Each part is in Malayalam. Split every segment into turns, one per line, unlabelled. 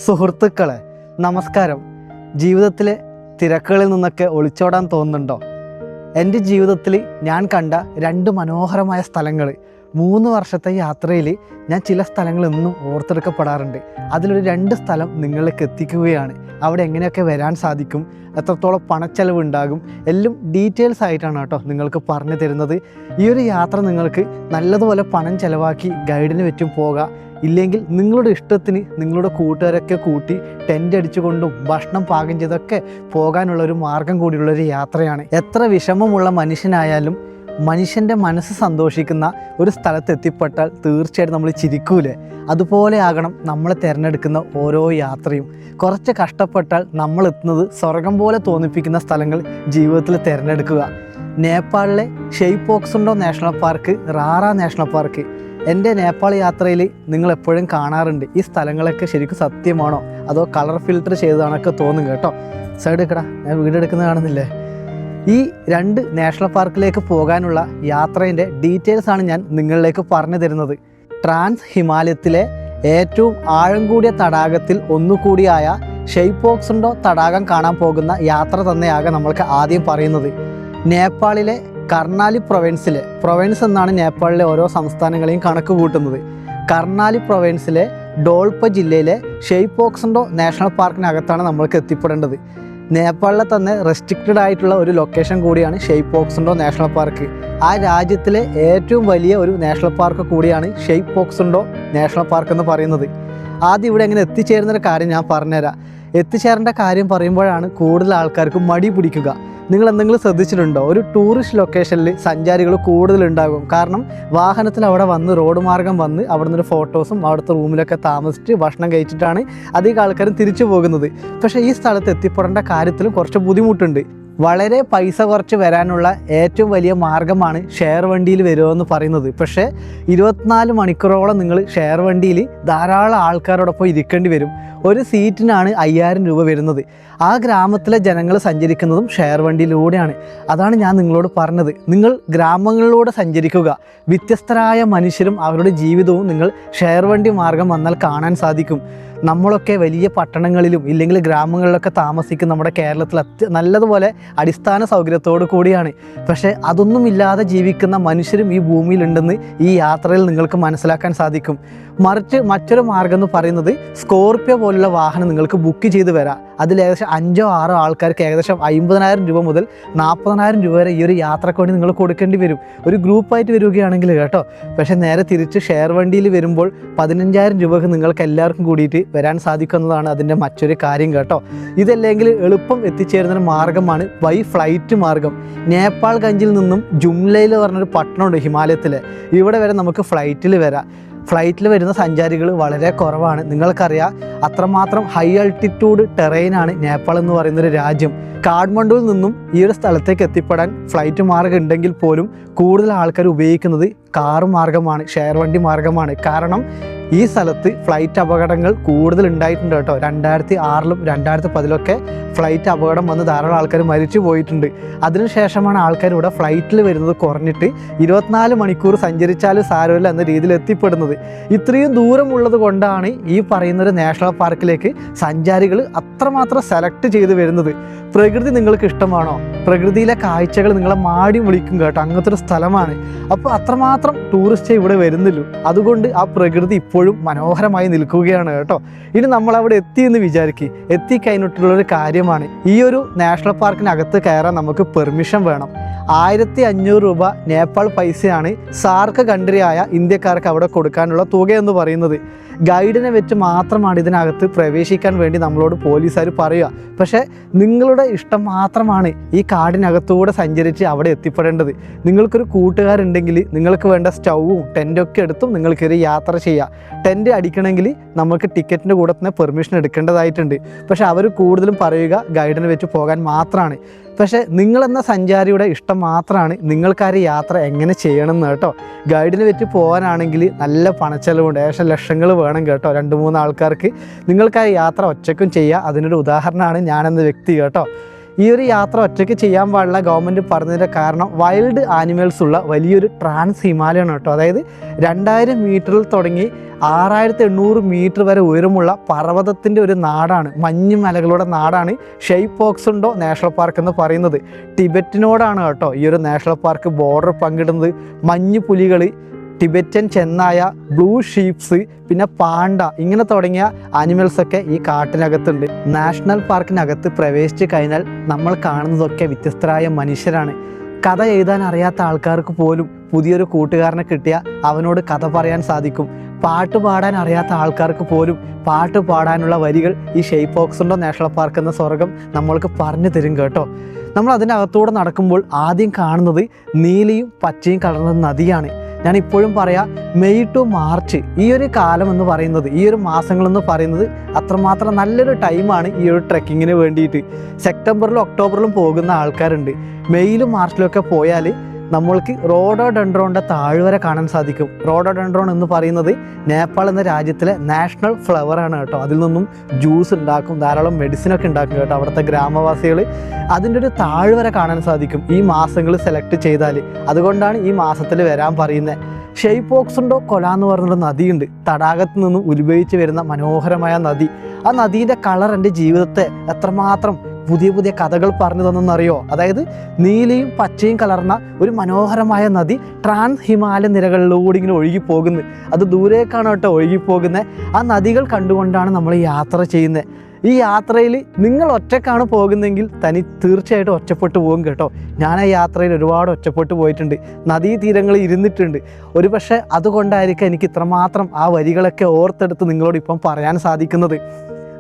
സുഹൃത്തുക്കളെ നമസ്കാരം. ജീവിതത്തിലെ തിരക്കുകളിൽ നിന്നൊക്കെ ഒളിച്ചോടാൻ തോന്നുന്നുണ്ടോ? എൻ്റെ ജീവിതത്തിൽ ഞാൻ കണ്ട രണ്ട് മനോഹരമായ സ്ഥലങ്ങൾ, 3 വർഷത്തെ യാത്രയിൽ ഞാൻ ചില സ്ഥലങ്ങൾ ഇന്നും ഓർത്തെടുക്കപ്പെടാറുണ്ട്. അതിലൊരു 2 സ്ഥലം നിങ്ങളിലേക്ക് എത്തിക്കുകയാണ്. അവിടെ എങ്ങനെയൊക്കെ വരാൻ സാധിക്കും, എത്രത്തോളം പണച്ചെലവ് ഉണ്ടാകും, എല്ലാം ഡീറ്റെയിൽസ് ആയിട്ടാണ് കേട്ടോ നിങ്ങൾക്ക് പറഞ്ഞു തരുന്നത്. ഈ ഒരു യാത്ര നിങ്ങൾക്ക് നല്ലതുപോലെ പണം ചിലവാക്കി ഗൈഡിന് പറ്റും പോകാം. ഇല്ലെങ്കിൽ നിങ്ങളുടെ ഇഷ്ടത്തിന് നിങ്ങളുടെ കൂട്ടുകാരൊക്കെ കൂട്ടി ടെൻ്റ് അടിച്ചുകൊണ്ടും ഭക്ഷണം പാകം ചെയ്തൊക്കെ പോകാനുള്ളൊരു മാർഗം കൂടിയുള്ളൊരു യാത്രയാണ്. എത്ര വിഷമമുള്ള മനുഷ്യനായാലും മനുഷ്യൻ്റെ മനസ്സ് സന്തോഷിക്കുന്ന ഒരു സ്ഥലത്ത് എത്തിപ്പെട്ടാൽ തീർച്ചയായിട്ടും നമ്മൾ ചിരിക്കൂലേ? അതുപോലെ ആകണം നമ്മൾ തിരഞ്ഞെടുക്കുന്ന ഓരോ യാത്രയും. കുറച്ച് കഷ്ടപ്പെട്ടാൽ നമ്മൾ എത്തുന്നത് സ്വർഗം പോലെ തോന്നിപ്പിക്കുന്ന സ്ഥലങ്ങൾ ജീവിതത്തിൽ തിരഞ്ഞെടുക്കുക. നേപ്പാളിലെ ഷെയ്പോക്സുണ്ടോ നാഷണൽ പാർക്ക്, റാറ നാഷണൽ പാർക്ക്, എൻ്റെ നേപ്പാൾ യാത്രയിൽ നിങ്ങൾ എപ്പോഴും കാണാറുണ്ട്. ഈ സ്ഥലങ്ങളൊക്കെ ശരിക്കും സത്യമാണോ അതോ കളർ ഫിൽറ്റർ ചെയ്തതാണൊക്കെ തോന്നും കേട്ടോ. സൈഡ് എടുക്കടാ, ഞാൻ വീഡിയോ എടുക്കുന്നത് കാണുന്നില്ലേ? ഈ 2 നാഷണൽ പാർക്കിലേക്ക് പോകാനുള്ള യാത്രേൻ്റെ ഡീറ്റെയിൽസ് ആണ് ഞാൻ നിങ്ങളിലേക്ക് പറഞ്ഞു തരുന്നത്. ട്രാൻസ് ഹിമാലയത്തിലെ ഏറ്റവും ആഴം കൂടിയ തടാകത്തിൽ ഒന്നുകൂടിയായ ഷെയ്പോക്സുണ്ടോ തടാകം കാണാൻ പോകുന്ന യാത്ര തന്നെയാകാം നമ്മൾക്ക് ആദ്യം പറയുന്നത്. നേപ്പാളിലെ കർണാലി പ്രൊവിൻസ് എന്നാണ് നേപ്പാളിലെ ഓരോ സംസ്ഥാനങ്ങളെയും കണക്ക് കൂട്ടുന്നത്. കർണാലി പ്രൊവിൻസിലെ ഡോൾപ ജില്ലയിലെ ഷെയ്പോക്സുണ്ടോ നാഷണൽ പാർക്കിനകത്താണ് നമ്മൾക്ക് എത്തിപ്പെടേണ്ടത്. നേപ്പാളിലെ തന്നെ റെസ്ട്രിക്റ്റഡ് ആയിട്ടുള്ള ഒരു ലൊക്കേഷൻ കൂടിയാണ് ഷെയ്പോക്സുണ്ടോ നാഷണൽ പാർക്ക്. ആ രാജ്യത്തിലെ ഏറ്റവും വലിയ ഒരു നാഷണൽ പാർക്ക് കൂടിയാണ് ഷെയ്പോക്സുണ്ടോ നാഷണൽ പാർക്ക് എന്ന് പറയുന്നത്. ആദ്യം ഇവിടെ എങ്ങനെ എത്തിച്ചേരുന്നൊരു കാര്യം ഞാൻ പറഞ്ഞുതരാം. എത്തിച്ചേരേണ്ട കാര്യം പറയുമ്പോഴാണ് കൂടുതൽ ആൾക്കാർക്ക് മടി പിടിക്കുക. നിങ്ങൾ എന്തെങ്കിലും ശ്രദ്ധിച്ചിട്ടുണ്ടോ? ഒരു ടൂറിസ്റ്റ് ലൊക്കേഷനിൽ സഞ്ചാരികൾ കൂടുതലുണ്ടാകും. കാരണം വാഹനത്തിൽ അവിടെ വന്ന് റോഡ് മാർഗം വന്ന് അവിടെ നിന്നൊരു ഫോട്ടോസും അവിടുത്തെ റൂമിലൊക്കെ താമസിച്ച് ഭക്ഷണം കഴിച്ചിട്ടാണ് അധികം ആൾക്കാരും തിരിച്ചു പോകുന്നത്. പക്ഷേ ഈ സ്ഥലത്ത് എത്തിപ്പെടേണ്ട കാര്യത്തിലും കുറച്ച് ബുദ്ധിമുട്ടുണ്ട്. വളരെ പൈസ കുറച്ച് വരാനുള്ള ഏറ്റവും വലിയ മാർഗ്ഗമാണ് ഷെയർ വണ്ടിയിൽ വരുമെന്ന് പറയുന്നത്. പക്ഷേ 24 മണിക്കൂറോളം നിങ്ങൾ ഷെയർ വണ്ടിയിൽ ധാരാളം ആൾക്കാരോടൊപ്പം ഇരിക്കേണ്ടി വരും. ഒരു സീറ്റിനാണ് 5000 രൂപ വരുന്നത്. ആ ഗ്രാമത്തിലെ ജനങ്ങൾ സഞ്ചരിക്കുന്നതും ഷെയർ വണ്ടിയിലൂടെയാണ്. അതാണ് ഞാൻ നിങ്ങളോട് പറഞ്ഞത്. നിങ്ങൾ ഗ്രാമങ്ങളിലൂടെ സഞ്ചരിക്കുക. വ്യത്യസ്തരായ മനുഷ്യരും അവരുടെ ജീവിതവും നിങ്ങൾ ഷെയർ വണ്ടി മാർഗം വന്നാൽ കാണാൻ സാധിക്കും. നമ്മളൊക്കെ വലിയ പട്ടണങ്ങളിലും ഇല്ലെങ്കിൽ ഗ്രാമങ്ങളിലൊക്കെ താമസിക്കുന്ന നമ്മുടെ കേരളത്തിൽ നല്ലതുപോലെ അടിസ്ഥാന സൗകര്യത്തോടു കൂടിയാണ്. പക്ഷേ അതൊന്നുമില്ലാതെ ജീവിക്കുന്ന മനുഷ്യരും ഈ ഭൂമിയിലുണ്ടെന്ന് ഈ യാത്രയിൽ നിങ്ങൾക്ക് മനസ്സിലാക്കാൻ സാധിക്കും. മറിച്ച് മറ്റൊരു മാർഗ്ഗം എന്ന് പറയുന്നത് സ്കോർപിയോ പോലുള്ള വാഹനം നിങ്ങൾക്ക് ബുക്ക് ചെയ്ത് വരാം. അതിൽ ഏകദേശം 5-6 ആൾക്കാർക്ക് ഏകദേശം 50,000 രൂപ മുതൽ 40,000 രൂപ വരെ ഈ ഒരു യാത്രക്ക് വേണ്ടി നിങ്ങൾ കൊടുക്കേണ്ടി വരും, ഒരു ഗ്രൂപ്പായിട്ട് വരികയാണെങ്കിൽ കേട്ടോ. പക്ഷേ നേരെ തിരിച്ച് ഷെയർ വണ്ടിയിൽ വരുമ്പോൾ 15,000 രൂപക്ക് നിങ്ങൾക്ക് എല്ലാവർക്കും കൂടിയിട്ട് വരാൻ സാധിക്കുന്നതാണ് അതിൻ്റെ മറ്റൊരു കാര്യം കേട്ടോ. ഇതല്ലെങ്കിൽ എളുപ്പം എത്തിച്ചേരുന്നൊരു മാർഗ്ഗമാണ് ബൈ ഫ്ലൈറ്റ് മാർഗ്ഗം. നേപ്പാൾ ഗഞ്ചിൽ നിന്നും ജുംലയിൽ പറഞ്ഞൊരു പട്ടണമുണ്ട് ഹിമാലയത്തിൽ, ഇവിടെ വരെ നമുക്ക് ഫ്ലൈറ്റിൽ വരാം. ഫ്ലൈറ്റിൽ വരുന്ന സഞ്ചാരികൾ വളരെ കുറവാണ്. നിങ്ങൾക്കറിയാം അത്രമാത്രം ഹൈ ആൾട്ടിറ്റ്യൂഡ് ടെറൈനാണ് നേപ്പാൾ എന്ന് പറയുന്നൊരു രാജ്യം. കാഠ്മണ്ഡുവിൽ നിന്നും ഈ ഒരു സ്ഥലത്തേക്ക് എത്തിപ്പെടാൻ ഫ്ലൈറ്റ് മാർഗ്ഗം ഉണ്ടെങ്കിൽ പോലും കൂടുതൽ ആൾക്കാർ ഉപയോഗിക്കുന്നത് കാറ് മാർഗ്ഗമാണ്, ഷെയർ വണ്ടി മാർഗ്ഗമാണ്. കാരണം ഈ സ്ഥലത്ത് ഫ്ലൈറ്റ് അപകടങ്ങൾ കൂടുതൽ ഉണ്ടായിട്ടുണ്ട് കേട്ടോ. 2006-ലും 2010-ലൊക്കെ ഫ്ലൈറ്റ് അപകടം വന്ന് ധാരാളം ആൾക്കാർ മരിച്ചു പോയിട്ടുണ്ട്. അതിനുശേഷമാണ് ആൾക്കാർ ഇവിടെ ഫ്ലൈറ്റിൽ വരുന്നത് കുറഞ്ഞിട്ട് 24 മണിക്കൂർ സഞ്ചരിച്ചാലും സാരമില്ല എന്ന രീതിയിൽ എത്തിപ്പെടുന്നത്. ഇത്രയും ദൂരമുള്ളത് കൊണ്ടാണ് ഈ പറയുന്നൊരു നാഷണൽ പാർക്കിലേക്ക് സഞ്ചാരികൾ അത്രമാത്രം സെലക്ട് ചെയ്ത് വരുന്നത്. പ്രകൃതി നിങ്ങൾക്ക് ഇഷ്ടമാണോ? പ്രകൃതിയിലെ കാഴ്ചകൾ നിങ്ങളെ മാടി വിളിക്കും കേട്ടോ. അങ്ങനത്തെ ഒരു സ്ഥലമാണ്. അപ്പോൾ അത്രമാത്രം ടൂറിസ്റ്റ് ഇവിടെ വരുന്നില്ല. അതുകൊണ്ട് ആ പ്രകൃതി ഇപ്പോഴും മനോഹരമായി നിൽക്കുകയാണ് കേട്ടോ. ഇനി നമ്മളവിടെ എത്തിയെന്ന് വിചാരിക്കുക. എത്തിക്കഴിഞ്ഞിട്ടുള്ളൊരു കാര്യമാണ്, ഈ ഒരു നാഷണൽ പാർക്കിനകത്ത് കയറാൻ നമുക്ക് പെർമിഷൻ വേണം. 1500 രൂപ നേപ്പാൾ പൈസയാണ് സാർക്ക് കൺട്രിയായ ഇന്ത്യക്കാർക്ക് അവിടെ കൊടുക്കാനുള്ള തുകയെന്ന് പറയുന്നത്. ഗൈഡിനെ വെച്ച് മാത്രമാണ് ഇതിനകത്ത് പ്രവേശിക്കാൻ വേണ്ടി നമ്മളോട് പോലീസുകാർ പറയുക. പക്ഷേ നിങ്ങളുടെ ഇഷ്ടം മാത്രമാണ് ഈ കാടിനകത്തൂടെ സഞ്ചരിച്ച് അവിടെ എത്തിപ്പെടേണ്ടത്. നിങ്ങൾക്കൊരു കൂട്ടുകാരുണ്ടെങ്കിൽ നിങ്ങൾക്ക് വേണ്ട സ്റ്റൗവും ടെൻറ്റൊക്കെ എടുത്തും നിങ്ങൾക്കൊരു യാത്ര ചെയ്യാം. ടെൻറ്റ് അടിക്കണമെങ്കിൽ നമുക്ക് ടിക്കറ്റിൻ്റെ കൂടെ തന്നെ പെർമിഷൻ എടുക്കേണ്ടതായിട്ടുണ്ട്. പക്ഷേ അവർ കൂടുതലും പറയുക ഗൈഡിനെ വെച്ച് പോകാൻ മാത്രമാണ്. പക്ഷേ നിങ്ങളെന്ന സഞ്ചാരിയുടെ ഇഷ്ടം മാത്രമാണ് നിങ്ങൾക്കാര് യാത്ര എങ്ങനെ ചെയ്യണമെന്ന് കേട്ടോ. ഗൈഡിന് വെച്ച് പോകാനാണെങ്കിൽ നല്ല പണച്ചെലവുണ്ട്, ഏകദേശം ലക്ഷങ്ങൾ വേണം കേട്ടോ. 2-3 ആൾക്കാർക്ക് നിങ്ങൾക്കാര് യാത്ര ഒറ്റയ്ക്കും ചെയ്യുക. അതിനൊരു ഉദാഹരണമാണ് ഞാനെന്ന വ്യക്തി കേട്ടോ. ഈ ഒരു യാത്ര ഒറ്റയ്ക്ക് ചെയ്യാൻ പാടില്ല ഗവൺമെൻറ് പറഞ്ഞതിൻ്റെ കാരണം വൈൽഡ് ആനിമൽസ് ഉള്ള വലിയൊരു ട്രാൻസ് ഹിമാലയാണ് കേട്ടോ. അതായത് 2000 മീറ്ററിൽ തുടങ്ങി 6800 മീറ്റർ വരെ ഉയരമുള്ള പർവ്വതത്തിൻ്റെ ഒരു നാടാണ്, മഞ്ഞ് മലകളുടെ നാടാണ് ഷെയ്പോക്സുണ്ടോ നാഷണൽ പാർക്ക് എന്ന് പറയുന്നത്. ടിബറ്റിനോടാണ് കേട്ടോ ഈ ഒരു നാഷണൽ പാർക്ക് ബോർഡർ പങ്കിടുന്നത്. മഞ്ഞ് പുലികൾ, ടിബറ്റൻ ചെന്നായ, ബ്ലൂ ഷീപ്സ്, പിന്നെ പാണ്ട, ഇങ്ങനെ തുടങ്ങിയ ആനിമൽസൊക്കെ ഈ കാട്ടിനകത്തുണ്ട്. നാഷണൽ പാർക്കിനകത്ത് പ്രവേശിച്ച് കഴിഞ്ഞാൽ നമ്മൾ കാണുന്നതൊക്കെ വ്യത്യസ്തരായ മനുഷ്യരാണ്. കഥ എഴുതാൻ അറിയാത്ത ആൾക്കാർക്ക് പോലും പുതിയൊരു കൂട്ടുകാരനെ കിട്ടിയാൽ അവനോട് കഥ പറയാൻ സാധിക്കും. പാട്ട് പാടാൻ അറിയാത്ത ആൾക്കാർക്ക് പോലും പാട്ട് പാടാനുള്ള വരികൾ ഈ ഷെയ്പോക്സുണ്ടോ നാഷണൽ പാർക്ക് എന്ന സ്വർഗം നമ്മൾക്ക് പറഞ്ഞു തരും കേട്ടോ. നമ്മൾ അതിനകത്തൂടെ നടക്കുമ്പോൾ ആദ്യം കാണുന്നത് നീലയും പച്ചയും കലർന്ന നദിയാണ്. ഞാൻ ഇപ്പോഴും പറയാം, മെയ് ടു മാർച്ച് ഈ ഒരു കാലം എന്ന് പറയുന്നത്, ഈ ഒരു മാസങ്ങളെന്ന് പറയുന്നത് അത്രമാത്രം നല്ലൊരു ടൈമാണ് ഈ ഒരു ട്രെക്കിങ്ങിന് വേണ്ടിയിട്ട്. സെപ്റ്റംബറിലും ഒക്ടോബറിലും പോകുന്ന ആൾക്കാരുണ്ട്. മെയ്യിലും മാർച്ചിലൊക്കെ പോയാൽ നമ്മൾക്ക് റോഡോഡെൻഡ്രോണിൻ്റെ താഴ്വര കാണാൻ സാധിക്കും. റോഡോഡെൻഡ്രോൺ എന്ന് പറയുന്നത് നേപ്പാൾ എന്ന രാജ്യത്തിലെ നാഷണൽ ഫ്ലവറാണ് കേട്ടോ. അതിൽ നിന്നും ജ്യൂസ് ഉണ്ടാക്കും, ധാരാളം മെഡിസിനൊക്കെ ഉണ്ടാക്കും കേട്ടോ അവിടുത്തെ ഗ്രാമവാസികൾ. അതിൻ്റെ ഒരു താഴ്വര കാണാൻ സാധിക്കും ഈ മാസങ്ങൾ സെലക്ട് ചെയ്താൽ. അതുകൊണ്ടാണ് ഈ മാസത്തിൽ വരാൻ പറയുന്നത്. ഷെയ്പോക്സുണ്ടോ കൊല എന്ന് പറഞ്ഞൊരു നദിയുണ്ട്, തടാകത്തിൽ നിന്നും ഉത്ഭവിച്ച് വരുന്ന മനോഹരമായ നദി. ആ നദിയുടെ കളർ എൻ്റെ ജീവിതത്തെ എത്രമാത്രം പുതിയ പുതിയ കഥകൾ പറഞ്ഞു തന്നെന്നറിയോ. അതായത് നീലയും പച്ചയും കലർന്ന ഒരു മനോഹരമായ നദി ട്രാൻസ് ഹിമാലയ നിരകളിലൂടെ ഇങ്ങനെ ഒഴുകി പോകുന്നത്. അത് ദൂരേക്കാണ് കേട്ടോ ഒഴുകിപ്പോകുന്നത്. ആ നദികൾ കണ്ടുകൊണ്ടാണ് നമ്മൾ യാത്ര ചെയ്യുന്നത്. ഈ യാത്രയിൽ നിങ്ങൾ ഒറ്റക്കാണ് പോകുന്നതെങ്കിൽ തീർച്ചയായിട്ടും ഒറ്റപ്പെട്ടു പോകും കേട്ടോ. ഞാൻ ആ യാത്രയിൽ ഒരുപാട് ഒറ്റപ്പെട്ടു പോയിട്ടുണ്ട്, നദീതീരങ്ങളിൽ ഇരുന്നിട്ടുണ്ട്. ഒരു പക്ഷേ അതുകൊണ്ടായിരിക്കും എനിക്ക് ഇത്രമാത്രം ആ വരികളൊക്കെ ഓർത്തെടുത്ത് നിങ്ങളോട് ഇപ്പം പറയാൻ സാധിക്കുന്നത്.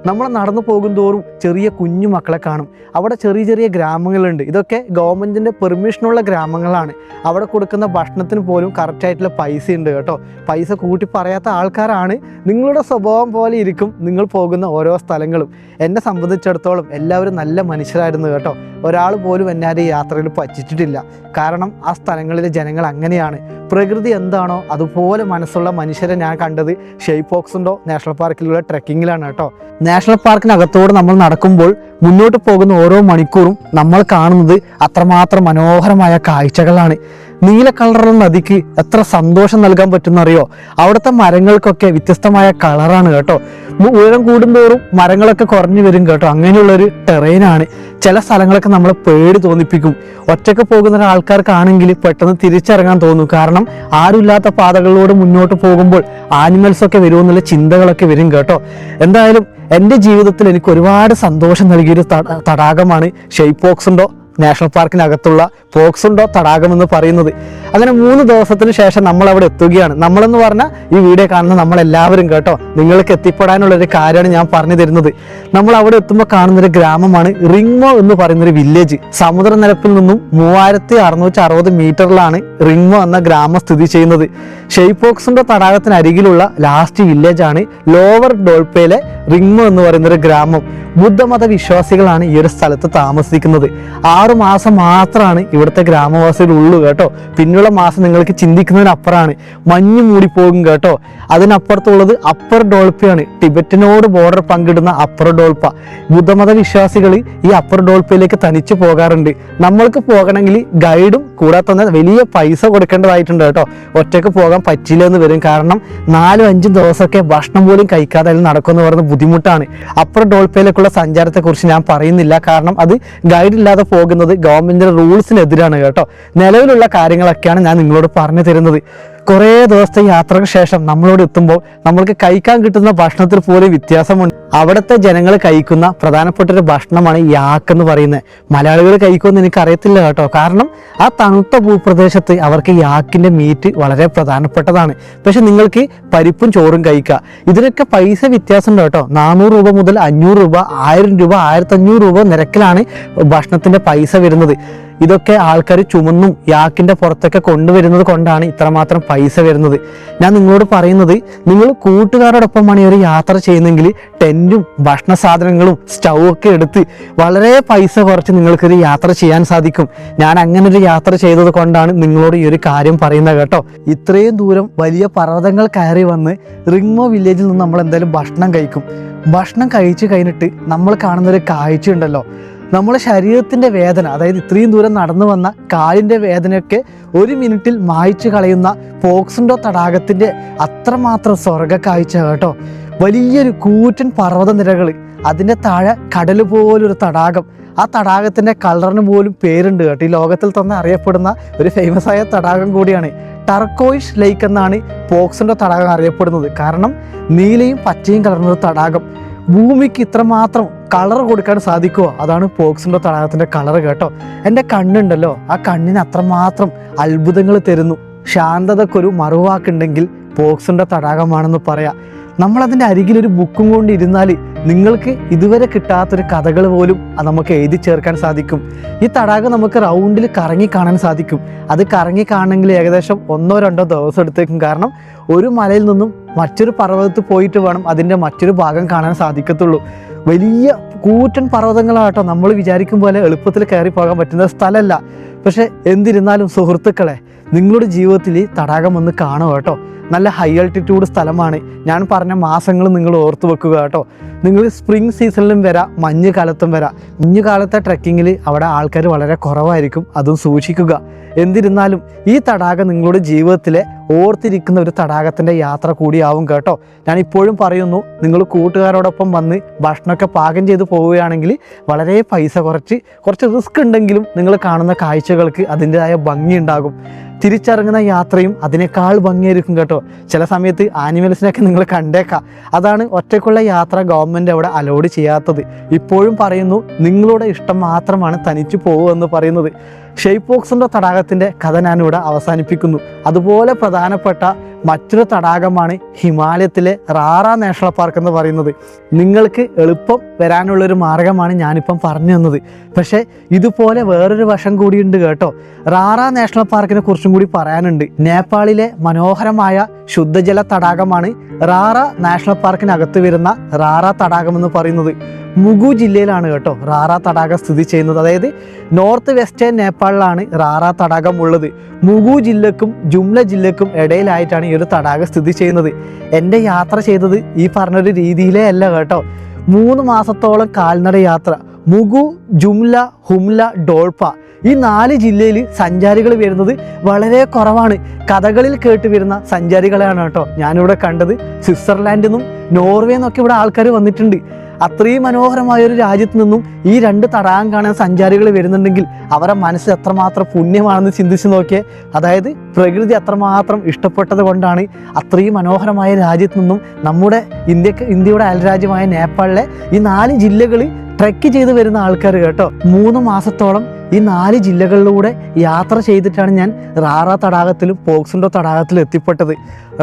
നമ്മൾ നടന്നു പോകും തോറും ചെറിയ കുഞ്ഞു മക്കളെ കാണും. അവിടെ ചെറിയ ചെറിയ ഗ്രാമങ്ങളുണ്ട്. ഇതൊക്കെ ഗവൺമെൻറ്റിൻ്റെ പെർമിഷനുള്ള ഗ്രാമങ്ങളാണ്. അവിടെ കൊടുക്കുന്ന ഭക്ഷണത്തിന് പോലും കറക്റ്റായിട്ടുള്ള പൈസ ഉണ്ട് കേട്ടോ. പൈസ കൂട്ടി പറയാത്ത ആൾക്കാരാണ്. നിങ്ങളുടെ സ്വഭാവം പോലെ ഇരിക്കും നിങ്ങൾ പോകുന്ന ഓരോ സ്ഥലങ്ങളും. എന്നെ സംബന്ധിച്ചിടത്തോളം എല്ലാവരും നല്ല മനുഷ്യരായിരുന്നു കേട്ടോ. ഒരാൾ പോലും എന്നെ ആ യാത്രയിൽ പറ്റിച്ചിട്ടില്ല. കാരണം ആ സ്ഥലങ്ങളിലെ ജനങ്ങൾ അങ്ങനെയാണ്. പ്രകൃതി എന്താണോ അതുപോലെ മനസ്സുള്ള മനുഷ്യരെ ഞാൻ കണ്ടത് ഷെയ്പോക്സുണ്ടോ നാഷണൽ പാർക്കിലുള്ള ട്രെക്കിങ്ങിലാണ് കേട്ടോ. നാഷണൽ പാർക്കിനകത്തോട് നമ്മൾ നടക്കുമ്പോൾ മുന്നോട്ട് പോകുന്ന ഓരോ മണിക്കൂറും നമ്മൾ കാണുന്നത് അത്രമാത്രം മനോഹരമായ കാഴ്ചകളാണ്. നീല കളറുള്ള നദിക്ക് എത്ര സന്തോഷം നൽകാൻ പറ്റുമെന്നറിയോ. അവിടുത്തെ മരങ്ങൾക്കൊക്കെ വ്യത്യസ്തമായ കളറാണ് കേട്ടോ. ഉയരം കൂടുന്തോറും മരങ്ങളൊക്കെ കുറഞ്ഞു വരും കേട്ടോ. അങ്ങനെയുള്ളൊരു ടെറൈനാണ്. ചില സ്ഥലങ്ങളൊക്കെ നമ്മളെ പേടി തോന്നിപ്പിക്കും. ഒറ്റയ്ക്ക് പോകുന്ന ഒരാൾക്കാർക്കാണെങ്കിൽ പെട്ടെന്ന് തിരിച്ചിറങ്ങാൻ തോന്നും. കാരണം ആരുമില്ലാത്ത പാതകളിലൂടെ മുന്നോട്ട് പോകുമ്പോൾ ആനിമൽസൊക്കെ വരുമെന്നുള്ള ചിന്തകളൊക്കെ വരും കേട്ടോ. എന്തായാലും എൻ്റെ ജീവിതത്തിൽ എനിക്ക് ഒരുപാട് സന്തോഷം നൽകിയൊരു തടാകമാണ് ഷെയ്പോക്സുണ്ടോ നാഷണൽ പാർക്കിനകത്തുള്ള പോക്സുണ്ടോ തടാകം എന്ന് പറയുന്നത്. അങ്ങനെ 3 ദിവസത്തിന് ശേഷം നമ്മൾ അവിടെ എത്തുകയാണ്. നമ്മളെന്ന് പറഞ്ഞാൽ ഈ വീഡിയോ കാണുന്ന നമ്മളെല്ലാവരും കേട്ടോ. നിങ്ങൾക്ക് എത്തിപ്പെടാനുള്ളൊരു കാര്യമാണ് ഞാൻ പറഞ്ഞു തരുന്നത്. നമ്മൾ അവിടെ എത്തുമ്പോൾ കാണുന്നൊരു ഗ്രാമമാണ് റിങ്മോ എന്ന് പറയുന്നൊരു വില്ലേജ്. സമുദ്രനിരപ്പിൽ നിന്നും 3660 മീറ്ററിലാണ് റിങ്മോ എന്ന ഗ്രാമം സ്ഥിതി ചെയ്യുന്നത്. ഷെയ്പോക്സുണ്ടോ തടാകത്തിനരികിലുള്ള ലാസ്റ്റ് വില്ലേജാണ് ലോവർ ഡോൾപ്പയിലെ റിങ്മോ എന്ന് പറയുന്നൊരു ഗ്രാമം. ബുദ്ധമത വിശ്വാസികളാണ് ഈ ഒരു സ്ഥലത്ത് താമസിക്കുന്നത്. 6 മാസം മാത്രമാണ് ഇവിടുത്തെ ഗ്രാമവാസികൾ ഉള്ളൂ കേട്ടോ. പിന്നുള്ള മാസം നിങ്ങൾക്ക് ചിന്തിക്കുന്നതിനപ്പുറമാണ്. മഞ്ഞ് മൂടിപ്പോകും കേട്ടോ. അതിനപ്പുറത്തുള്ളത് അപ്പർ ഡോൾപ്പയാണ്. ടിബറ്റിനോട് ബോർഡർ പങ്കിടുന്ന അപ്പർ ഡോൾപ്പ. ബുദ്ധമത വിശ്വാസികൾ ഈ അപ്പർ ഡോൾപ്പയിലേക്ക് തനിച്ച് പോകാറുണ്ട്. നമ്മൾക്ക് പോകണമെങ്കിൽ ഗൈഡും കൂടെ തന്നെ വലിയ പൈസ കൊടുക്കേണ്ടതായിട്ടുണ്ട് കേട്ടോ. ഒറ്റയ്ക്ക് പോകാൻ പറ്റില്ല എന്ന് വരും. കാരണം 4-5 ദിവസമൊക്കെ ഭക്ഷണം പോലും കഴിക്കാതെ അതിൽ നടക്കുമെന്ന് പറയുന്നത് ബുദ്ധിമുട്ടാണ്. അപ്പർ ഡോൾപ്പയിലേക്കുള്ള സഞ്ചാരത്തെക്കുറിച്ച് ഞാൻ പറയുന്നില്ല. കാരണം അത് ഗൈഡ് ഇല്ലാതെ പോകുന്നത് ഗവൺമെന്റിന്റെ റൂൾസിനെതിരാണ് കേട്ടോ. നിലവിലുള്ള കാര്യങ്ങളൊക്കെയാണ് ഞാൻ നിങ്ങളോട് പറഞ്ഞു തരുന്നത്. കുറേ ദിവസത്തെ യാത്രയ്ക്ക് ശേഷം നമ്മളോട് എത്തുമ്പോൾ നമ്മൾക്ക് കഴിക്കാൻ കിട്ടുന്ന ഭക്ഷണത്തിൽ പോലും വ്യത്യാസമുണ്ട്. അവിടുത്തെ ജനങ്ങൾ കഴിക്കുന്ന പ്രധാനപ്പെട്ട ഒരു ഭക്ഷണമാണ് യാക്ക് എന്ന് പറയുന്നത്. മലയാളികൾ കഴിക്കുമെന്ന് എനിക്ക് അറിയത്തില്ല കേട്ടോ. കാരണം ആ തണുത്ത ഭൂപ്രദേശത്ത് അവർക്ക് യാക്കിൻ്റെ മീറ്റ് വളരെ പ്രധാനപ്പെട്ടതാണ്. പക്ഷെ നിങ്ങൾക്ക് പരിപ്പും ചോറും കഴിക്കുക. ഇതിനൊക്കെ പൈസ വ്യത്യാസമുണ്ട് കേട്ടോ. 400 രൂപ മുതൽ 500 രൂപ, 1000 രൂപ, 1500 രൂപ നിരക്കിലാണ് ഭക്ഷണത്തിൻ്റെ പൈസ വരുന്നത്. ഇതൊക്കെ ആൾക്കാർ ചുമന്നും യാക്കിൻ്റെ പുറത്തൊക്കെ കൊണ്ടുവരുന്നത് കൊണ്ടാണ് ഇത്രമാത്രം പൈസ വരുന്നത്. ഞാൻ നിങ്ങളോട് പറയുന്നത്, നിങ്ങൾ കൂട്ടുകാരോടൊപ്പമാണ് ഈ ഒരു യാത്ര ചെയ്യുന്നതെങ്കിൽ ടെൻറ്റും ഭക്ഷണ സാധനങ്ങളും സ്റ്റൗ ഒക്കെ എടുത്ത് വളരെ പൈസ കുറച്ച് നിങ്ങൾക്കൊരു യാത്ര ചെയ്യാൻ സാധിക്കും. ഞാൻ അങ്ങനെ ഒരു യാത്ര ചെയ്തത് കൊണ്ടാണ് നിങ്ങളോട് ഈ ഒരു കാര്യം പറയുന്നത് കേട്ടോ. ഇത്രയും ദൂരം വലിയ പർവ്വതങ്ങൾ കയറി വന്ന് റിങ്മോ വില്ലേജിൽ നിന്ന് നമ്മൾ എന്തായാലും ഭക്ഷണം കഴിക്കും. ഭക്ഷണം കഴിച്ചു കഴിഞ്ഞിട്ട് നമ്മൾ കാണുന്നൊരു കാഴ്ചയുണ്ടല്ലോ, നമ്മുടെ ശരീരത്തിൻ്റെ വേദന, അതായത് ഇത്രയും ദൂരം നടന്നു വന്ന കാലിൻ്റെ വേദനയൊക്കെ 1 മിനിറ്റിൽ മായ്ച്ചു കളയുന്ന പോക്സണ്ടോ തടാകത്തിൻ്റെ അത്രമാത്രം സ്വർഗ കാഴ്ച കേട്ടോ. വലിയൊരു കൂറ്റൻ പർവ്വതനിരകൾ, അതിൻ്റെ താഴെ കടൽ പോലൊരു തടാകം. ആ തടാകത്തിൻ്റെ കളറിന് പോലും പേരുണ്ട് കേട്ടോ. ഈ ലോകത്തിൽ തന്നെ അറിയപ്പെടുന്ന ഒരു ഫേമസ് ആയ തടാകം കൂടിയാണ്. ടർക്കോയിഷ് ലേക്ക് എന്നാണ് പോക്സണ്ടോ തടാകം അറിയപ്പെടുന്നത്. കാരണം നീലയും പച്ചയും കലർന്നൊരു തടാകം. ഭൂമിക്ക് ഇത്രമാത്രം കളർ കൊടുക്കാൻ സാധിക്കുമോ, അതാണ് പോക്സണ്ടോ തടാകത്തിൻ്റെ കളർ കേട്ടോ. എൻ്റെ കണ്ണുണ്ടല്ലോ, ആ കണ്ണിന് അത്രമാത്രം അത്ഭുതങ്ങൾ തരുന്നു. ശാന്തതക്കൊരു മറുവാക്കുണ്ടെങ്കിൽ പോക്സണ്ടോ തടാകമാണെന്ന് പറയാം. നമ്മളതിൻ്റെ അരികിലൊരു ബുക്കും കൊണ്ട് ഇരുന്നാൽ നിങ്ങൾക്ക് ഇതുവരെ കിട്ടാത്തൊരു കഥകൾ പോലും നമുക്ക് എഴുതി ചേർക്കാൻ സാധിക്കും. ഈ തടാകം നമുക്ക് റൗണ്ടിൽ കറങ്ങി കാണാൻ സാധിക്കും. അത് കറങ്ങി കാണണമെങ്കിൽ ഏകദേശം 1-2 ദിവസം എടുത്തേക്കും. കാരണം ഒരു മലയിൽ നിന്നും മറ്റൊരു പർവ്വതത്തിൽ പോയിട്ട് വേണം അതിൻ്റെ മറ്റൊരു ഭാഗം കാണാൻ സാധിക്കത്തുള്ളൂ. വലിയ കൂറ്റൻ പർവ്വതങ്ങളാട്ടോ. നമ്മൾ വിചാരിക്കും പോലെ എളുപ്പത്തിൽ കയറി പോകാൻ പറ്റുന്ന സ്ഥലമല്ല. പക്ഷെ എന്തിരുന്നാലും സുഹൃത്തുക്കളെ, നിങ്ങളുടെ ജീവിതത്തിൽ ഈ തടാകം ഒന്ന് കാണുക കേട്ടോ. നല്ല ഹൈ ആൾട്ടിറ്റ്യൂഡ് സ്ഥലമാണ്. ഞാൻ പറഞ്ഞ മാസങ്ങൾ നിങ്ങൾ ഓർത്തു വെക്കുക കേട്ടോ. നിങ്ങൾ സ്പ്രിംഗ് സീസണിലും വരാം, മഞ്ഞ് കാലത്തും വരാം. മഞ്ഞ് കാലത്തെ ട്രെക്കിങ്ങിൽ അവിടെ ആൾക്കാർ വളരെ കുറവായിരിക്കും, അതും സൂക്ഷിക്കുക. എന്നിരുന്നാലും ഈ തടാകം നിങ്ങളുടെ ജീവിതത്തിലെ ഓർത്തിരിക്കുന്ന ഒരു തടാകത്തിൻ്റെ യാത്ര കൂടിയാവും കേട്ടോ. ഞാൻ ഇപ്പോഴും പറയുന്നു, നിങ്ങൾ കൂട്ടുകാരോടൊപ്പം വന്ന് ഭക്ഷണമൊക്കെ പാകം ചെയ്ത് പോവുകയാണെങ്കിൽ വളരെ പൈസ കുറച്ച് റിസ്ക് ഉണ്ടെങ്കിലും നിങ്ങൾ കാണുന്ന കാഴ്ചകൾക്ക് അതിൻ്റെതായ ഭംഗി ഉണ്ടാകും. തിരിച്ചിറങ്ങുന്ന യാത്രയും അതിനേക്കാൾ ഭംഗിയായിരിക്കും കേട്ടോ. ചില സമയത്ത് ആനിമൽസിനൊക്കെ നിങ്ങൾ കണ്ടേക്കാം. അതാണ് ഒറ്റയ്ക്കുള്ള യാത്ര ഗവൺമെൻറ് അവിടെ അലോഡ് ചെയ്യാത്തത്. ഇപ്പോഴും പറയുന്നു, നിങ്ങളുടെ ഇഷ്ടം മാത്രമാണ് തനിച്ചു പോകുമെന്ന് പറയുന്നത്. ഷെയ്പോക്സണ്ടോ തടാകത്തിൻ്റെ കഥ ഞാനിവിടെ അവസാനിപ്പിക്കുന്നു. അതുപോലെ പ്രധാനപ്പെട്ട മറ്റൊരു തടാകമാണ് ഹിമാലയത്തിലെ റാറ നാഷണൽ പാർക്ക് എന്ന് പറയുന്നത്. നിങ്ങൾക്ക് എളുപ്പം വരാനുള്ളൊരു മാർഗമാണ് ഞാനിപ്പം പറഞ്ഞു തന്നത്. പക്ഷേ ഇതുപോലെ വേറൊരു വശം കൂടിയുണ്ട് കേട്ടോ. റാറ നാഷണൽ പാർക്കിനെ കുറിച്ചും കൂടി പറയാനുണ്ട്. നേപ്പാളിലെ മനോഹരമായ ശുദ്ധജല തടാകമാണ് റാറ നാഷണൽ പാർക്കിനകത്ത് വരുന്ന റാറ തടാകം എന്ന് പറയുന്നത്. മുഗു ജില്ലയിലാണ് കേട്ടോ റാറ തടാകം സ്ഥിതി ചെയ്യുന്നത്. അതായത് നോർത്ത് വെസ്റ്റേൺ നേപ്പാളിലാണ് റാറ തടാകം ഉള്ളത്. മുഗു ജില്ലക്കും ജുംല ജില്ലക്കും ഇടയിലായിട്ടാണ് ഈ ഒരു തടാകം സ്ഥിതി ചെയ്യുന്നത്. എൻ്റെ യാത്ര ചെയ്തത് ഈ പറഞ്ഞൊരു രീതിയിലേ അല്ല കേട്ടോ. 3 മാസത്തോളം കാൽനട യാത്ര. മുഗു, ജുംല, ഹുംല, ഡോൾപ ഈ 4 ജില്ലയിൽ സഞ്ചാരികൾ വരുന്നത് വളരെ കുറവാണ്. കഥകളിൽ കേട്ട് വരുന്ന സഞ്ചാരികളെയാണ് കേട്ടോ ഞാനിവിടെ കണ്ടത്. സ്വിറ്റ്സർലാൻഡിൽ നിന്നും നോർവേ നിന്നൊക്കെ ഇവിടെ ആൾക്കാർ വന്നിട്ടുണ്ട്. അത്രയും മനോഹരമായൊരു രാജ്യത്ത് നിന്നും ഈ 2 തടാകം കാണാൻ സഞ്ചാരികൾ വരുന്നുണ്ടെങ്കിൽ അവരുടെ മനസ്സ് എത്രമാത്രം പുണ്യമാണെന്ന് ചിന്തിച്ച് നോക്കിയേ. അതായത് പ്രകൃതി അത്രമാത്രം ഇഷ്ടപ്പെട്ടത് കൊണ്ടാണ് അത്രയും മനോഹരമായ രാജ്യത്ത് നിന്നും നമ്മുടെ ഇന്ത്യയുടെ അയൽരാജ്യമായ നേപ്പാളിലെ ഈ 4 ജില്ലകൾ ട്രെക്ക് ചെയ്ത് വരുന്ന ആൾക്കാർ കേട്ടോ. 3 മാസത്തോളം ഈ 4 ജില്ലകളിലൂടെ യാത്ര ചെയ്തിട്ടാണ് ഞാൻ റാറ തടാകത്തിലും പോക്സണ്ടോ തടാകത്തിലും എത്തിപ്പെട്ടത്.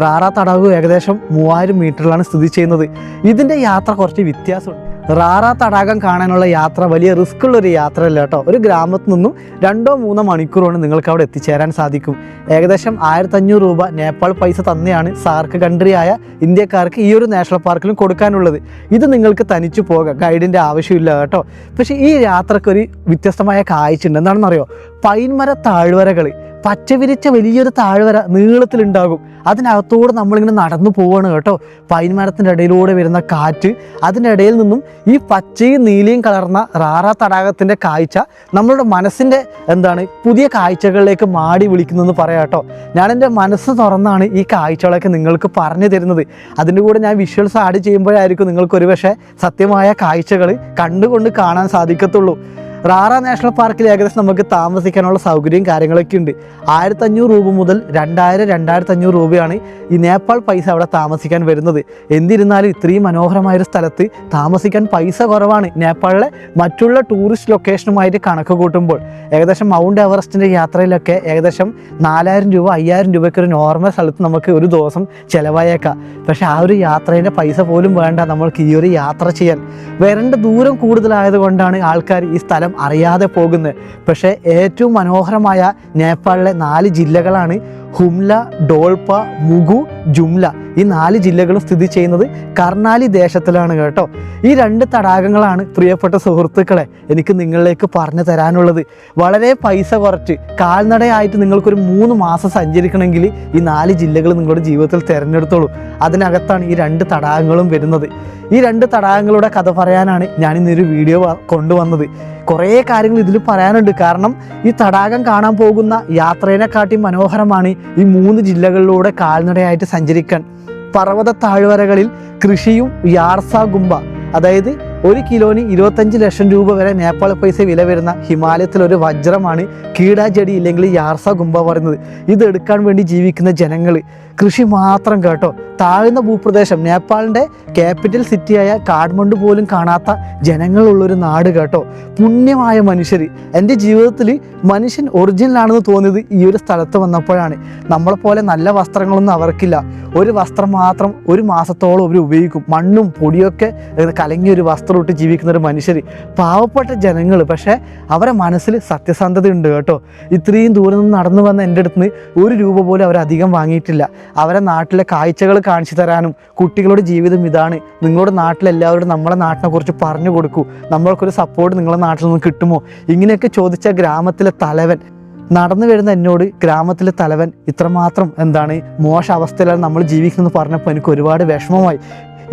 റാറ തടാകം ഏകദേശം 3000 മീറ്ററിലാണ് സ്ഥിതി ചെയ്യുന്നത്. ഇതിൻ്റെ യാത്ര കുറച്ച് വ്യത്യാസമുണ്ട്. റാറ തടാകം കാണാനുള്ള യാത്ര വലിയ റിസ്ക് ഉള്ളൊരു യാത്രയല്ല കേട്ടോ. ഒരു ഗ്രാമത്തിൽ നിന്നും 2-3 മണിക്കൂർ കൊണ്ട് നിങ്ങൾക്ക് അവിടെ എത്തിച്ചേരാൻ സാധിക്കും. ഏകദേശം 1500 രൂപ നേപ്പാൾ പൈസ തന്നെയാണ് സാർക്ക് കൺട്രിയായ ഇന്ത്യക്കാർക്ക് ഈ ഒരു നാഷണൽ പാർക്കിലും കൊടുക്കാനുള്ളത്. ഇത് നിങ്ങൾക്ക് തനിച്ചു പോകാം, ഗൈഡിൻ്റെ ആവശ്യമില്ല കേട്ടോ. പക്ഷേ ഈ യാത്രക്കൊരു വ്യത്യസ്തമായ കാഴ്ച ഉണ്ട്. എന്താണെന്നറിയോ? പൈൻമര താഴ്വരകൾ, പച്ച വിരിച്ച വലിയൊരു താഴ്വര നീളത്തിലുണ്ടാകും. അതിനകത്തോടെ നമ്മളിങ്ങനെ നടന്നു പോവുകയാണ് കേട്ടോ. പൈൻമരത്തിൻ്റെ ഇടയിലൂടെ വരുന്ന കാറ്റ്, അതിൻ്റെ ഇടയിൽ നിന്നും ഈ പച്ചയും നീലയും കലർന്ന റാറ തടാകത്തിൻ്റെ കാഴ്ച നമ്മളുടെ മനസ്സിൻ്റെ പുതിയ കാഴ്ചകളിലേക്ക് മാടി വിളിക്കുന്നതെന്ന് പറയാം കേട്ടോ. ഞാൻ എൻ്റെ മനസ്സ് തുറന്നാണ് ഈ കാഴ്ചകളൊക്കെ നിങ്ങൾക്ക് പറഞ്ഞു തരുന്നത്. അതിൻ്റെ കൂടെ ഞാൻ വിഷ്വൽസ് ആഡ് ചെയ്യുമ്പോഴായിരിക്കും നിങ്ങൾക്ക് ഒരുപക്ഷെ സത്യമായ കാഴ്ചകൾ കണ്ടുകൊണ്ട് കാണാൻ സാധിക്കത്തുള്ളൂ. റാറ നാഷണൽ പാർക്കിൽ ഏകദേശം നമുക്ക് താമസിക്കാനുള്ള സൗകര്യവും കാര്യങ്ങളൊക്കെ ഉണ്ട്. 1500 രൂപ മുതൽ 2000-2500 രൂപയാണ് ഈ നേപ്പാൾ പൈസ അവിടെ താമസിക്കാൻ വരുന്നത്. എന്നിരുന്നാലും ഇത്രയും മനോഹരമായൊരു സ്ഥലത്ത് താമസിക്കാൻ പൈസ കുറവാണ്. നേപ്പാളിലെ മറ്റുള്ള ടൂറിസ്റ്റ് ലൊക്കേഷനുമായിട്ട് കണക്ക് കൂട്ടുമ്പോൾ ഏകദേശം മൗണ്ട് എവറസ്റ്റിൻ്റെ യാത്രയിലൊക്കെ ഏകദേശം 4000 രൂപ 5000 രൂപയ്ക്ക് ഒരു നോർമൽ സ്ഥലത്ത് നമുക്ക് ഒരു ദിവസം ചിലവായേക്കാം. പക്ഷേ ആ ഒരു യാത്രേൻ്റെ പൈസ പോലും വേണ്ട നമ്മൾക്ക് ഈ ഒരു യാത്ര ചെയ്യാൻ. വരേണ്ട ദൂരം കൂടുതലായതുകൊണ്ടാണ് ആൾക്കാർ ഈ സ്ഥലം അറിയാതെ പോകുന്നത്. പക്ഷേ ഏറ്റവും മനോഹരമായ നേപ്പാളിലെ 4 ജില്ലകളാണ് ഹുംല, ഡോൾപ, മുഗു, ജുംല. ഈ 4 ജില്ലകളും സ്ഥിതി ചെയ്യുന്നത് കർണാലി ദേശത്തിലാണ് കേട്ടോ. ഈ 2 തടാകങ്ങളാണ് പ്രിയപ്പെട്ട സുഹൃത്തുക്കളെ എനിക്ക് നിങ്ങളിലേക്ക് പറഞ്ഞു തരാനുള്ളത്. വളരെ പൈസ കുറച്ച് കാൽനടയായിട്ട് നിങ്ങൾക്കൊരു 3 മാസം സഞ്ചരിക്കണമെങ്കിൽ ഈ 4 ജില്ലകൾ നിങ്ങളുടെ ജീവിതത്തിൽ തിരഞ്ഞെടുത്തോളൂ. അതിനകത്താണ് ഈ 2 തടാകങ്ങളും വരുന്നത്. ഈ 2 തടാകങ്ങളുടെ കഥ പറയാനാണ് ഞാൻ ഇന്നൊരു വീഡിയോ കൊണ്ടുവന്നത്. കുറേ കാര്യങ്ങൾ ഇതിൽ പറയാനുണ്ട്. കാരണം ഈ തടാകം കാണാൻ പോകുന്ന യാത്രേനെക്കാട്ടി മനോഹരമാണ് ഈ 3 ജില്ലകളിലൂടെ കാൽനടയായിട്ട് സഞ്ചരിക്കാൻ. പർവ്വത താഴ്വരകളിൽ കൃഷിയും യാർസ ഗുംബ, അതായത് 1 കിലോന് 25 ലക്ഷം രൂപ വരെ നേപ്പാൾ പൈസ വില വരുന്ന ഹിമാലയത്തിലൊരു വജ്രമാണ് കീടാജടി ഇല്ലെങ്കിൽ യാർസ ഗുംബ പറയുന്നത്. ഇതെടുക്കാൻ വേണ്ടി ജീവിക്കുന്ന ജനങ്ങൾ, കൃഷി മാത്രം കേട്ടോ. താഴ്ന്ന ഭൂപ്രദേശം, നേപ്പാളിൻ്റെ ക്യാപിറ്റൽ സിറ്റിയായ കാഠ്മണ്ഡു പോലും കാണാത്ത ജനങ്ങളുള്ളൊരു നാട് കേട്ടോ. പുണ്യമായ മനുഷ്യർ. എൻ്റെ ജീവിതത്തിൽ മനുഷ്യൻ ഒറിജിനലാണെന്ന് തോന്നിയത് ഈ ഒരു സ്ഥലത്ത് വന്നപ്പോഴാണ്. നമ്മളെപ്പോലെ നല്ല വസ്ത്രങ്ങളൊന്നും അവർക്കില്ല. ഒരു വസ്ത്രം മാത്രം 1 മാസത്തോളം അവർ ഉപയോഗിക്കും. മണ്ണും പൊടിയൊക്കെ കലങ്ങിയൊരു വസ്ത്രം ഇട്ട് ജീവിക്കുന്ന ഒരു മനുഷ്യർ, പാവപ്പെട്ട ജനങ്ങൾ. പക്ഷേ അവരെ മനസ്സിൽ സത്യസന്ധത ഉണ്ട് കേട്ടോ. ഇത്രയും ദൂരം നിന്ന് നടന്നു വന്ന എൻ്റെ അടുത്ത് നിന്ന് 1 രൂപ പോലും അവരധികം വാങ്ങിയിട്ടില്ല. അവരെ നാട്ടിലെ കാഴ്ചകൾ കാണിച്ചു തരാനും, കുട്ടികളുടെ ജീവിതം ഇതാണ്, നിങ്ങളുടെ നാട്ടിലെല്ലാവരും നമ്മളെ നാട്ടിനെ കുറിച്ച് പറഞ്ഞു കൊടുക്കൂ, നമ്മൾക്കൊരു സപ്പോർട്ട് നിങ്ങളുടെ നാട്ടിൽ നിന്ന് കിട്ടുമോ, ഇങ്ങനെയൊക്കെ ചോദിച്ച ഗ്രാമത്തിലെ തലവൻ നടന്നു വരുന്ന എന്നോട്, ഗ്രാമത്തിലെ തലവൻ ഇത്രമാത്രം മോശം അവസ്ഥയിലാണ് നമ്മൾ ജീവിക്കുന്നത് പറഞ്ഞപ്പോൾ എനിക്ക് ഒരുപാട് വിഷമമായി.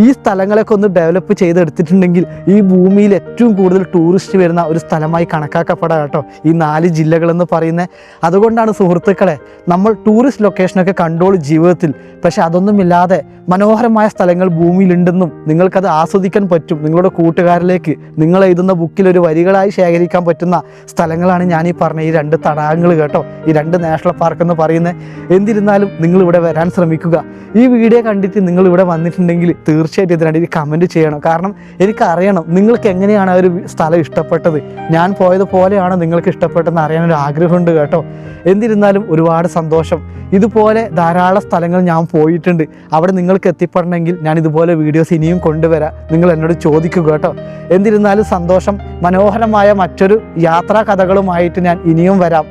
ഈ സ്ഥലങ്ങളൊക്കെ ഒന്ന് ഡെവലപ്പ് ചെയ്തെടുത്തിട്ടുണ്ടെങ്കിൽ ഈ ഭൂമിയിൽ ഏറ്റവും കൂടുതൽ ടൂറിസ്റ്റ് വരുന്ന ഒരു സ്ഥലമായി കണക്കാക്കപ്പെടാം കേട്ടോ ഈ 4 ജില്ലകളെന്ന് പറയുന്നത്. അതുകൊണ്ടാണ് സുഹൃത്തുക്കളെ നമ്മൾ ടൂറിസ്റ്റ് ലൊക്കേഷനൊക്കെ കണ്ടോളൂ ജീവിതത്തിൽ. പക്ഷെ അതൊന്നുമില്ലാതെ മനോഹരമായ സ്ഥലങ്ങൾ ഭൂമിയിലുണ്ടെന്നും നിങ്ങൾക്കത് ആസ്വദിക്കാൻ പറ്റും. നിങ്ങളുടെ കൂട്ടുകാരിലേക്ക് നിങ്ങൾ എഴുതുന്ന ബുക്കിൽ ഒരു വരികളായി ശേഖരിക്കാൻ പറ്റുന്ന സ്ഥലങ്ങളാണ് ഞാൻ ഈ പറഞ്ഞ ഈ 2 തടാകങ്ങൾ കേട്ടോ, ഈ 2 നാഷണൽ പാർക്ക് എന്ന് പറയുന്നത്. എന്നിരുന്നാലും നിങ്ങൾ ഇവിടെ വരാൻ ശ്രമിക്കുക. ഈ വീഡിയോ കണ്ടിട്ട് നിങ്ങൾ ഇവിടെ വന്നിട്ടുണ്ടെങ്കിൽ തീർച്ചയായിട്ടും ഇതിനായിട്ട് കമൻറ്റ് ചെയ്യണം. കാരണം എനിക്കറിയണം നിങ്ങൾക്ക് എങ്ങനെയാണ് ആ ഒരു സ്ഥലം ഇഷ്ടപ്പെട്ടത്. ഞാൻ പോയതുപോലെയാണോ നിങ്ങൾക്ക് ഇഷ്ടപ്പെട്ടതെന്ന് അറിയാനൊരു ആഗ്രഹമുണ്ട് കേട്ടോ. എന്നിരുന്നാലും ഒരുപാട് സന്തോഷം. ഇതുപോലെ ധാരാളം സ്ഥലങ്ങൾ ഞാൻ പോയിട്ടുണ്ട്. അവിടെ നിങ്ങൾക്ക് എത്തിപ്പെടണമെങ്കിൽ ഞാൻ ഇതുപോലെ വീഡിയോസ് ഇനിയും കൊണ്ടുവരാം. നിങ്ങൾ എന്നോട് ചോദിക്കുക കേട്ടോ. എന്നിരുന്നാലും സന്തോഷം. മനോഹരമായ മറ്റൊരു യാത്രാ കഥകളുമായിട്ട് ഞാൻ ഇനിയും വരാം.